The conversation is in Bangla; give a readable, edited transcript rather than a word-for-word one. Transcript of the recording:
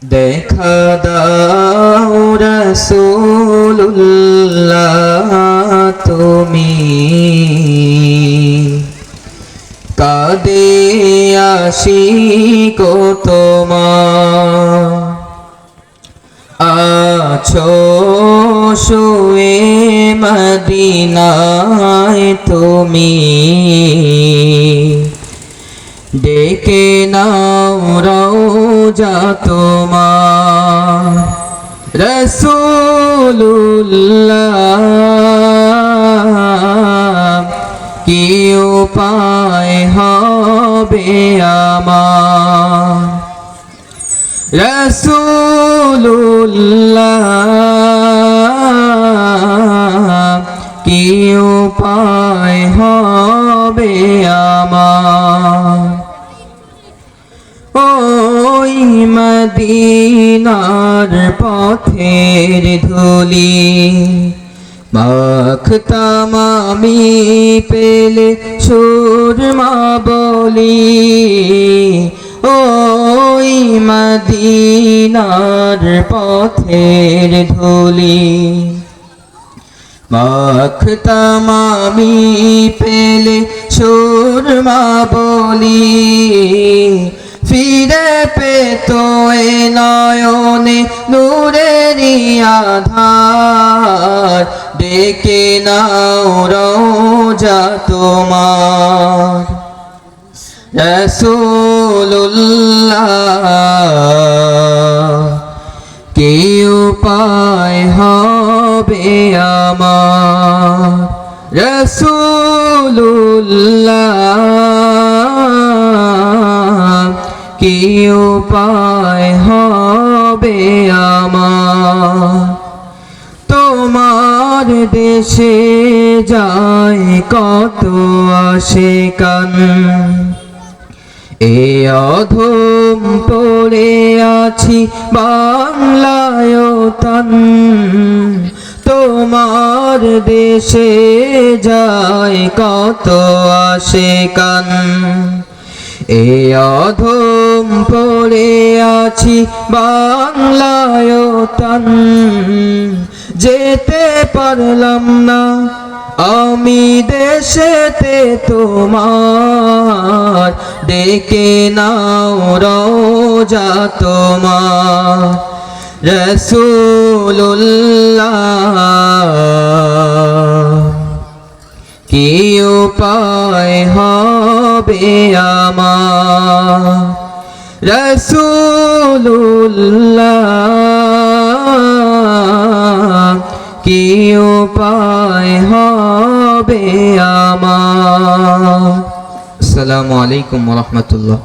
দেখা দাও রাসূলুল্লাহ তুমি কাঁদে আশিক তোমার আছো শুয়ে মদিনায় তুমি ডেকে নাও রওজা তোমার রাসূলুল্লাহ কি উপায় হবে আমার রাসূলুল্লাহ কি উপায় হবে আমার ওই মদিনার পথের ধুলি মাখতাম আমি পেলে সুরমা বলি ওই মদিনার পথের ধুলি মাখতাম আমি পেলে সুরমা বলি ফিরে পেত এ নয়নে নূরেরি আধার ডেকে নাও রওজা তোমার রাসূলুল্লাহ কি উপায় হবে আমার রাসূলুল্লাহ কি উপায় হবে আমার তোমার দেশে যায় কত আশিকান এ অধম পড়ে আছি বাংলায় তান তোমার দেশে যায় কত আশিকান এ অধম পড়ে আছি বাংলায় তান যেতে পারলাম না আমি দেশেতে তোমার ডেকে নাও রওজা তোমার রাসূলুল্লাহ কি উপায় হবে আমার রাসূলুল্লাহ কি উপায় হবে আমার আসসালামু আলাইকুম ওয়া রাহমাতুল্লাহ।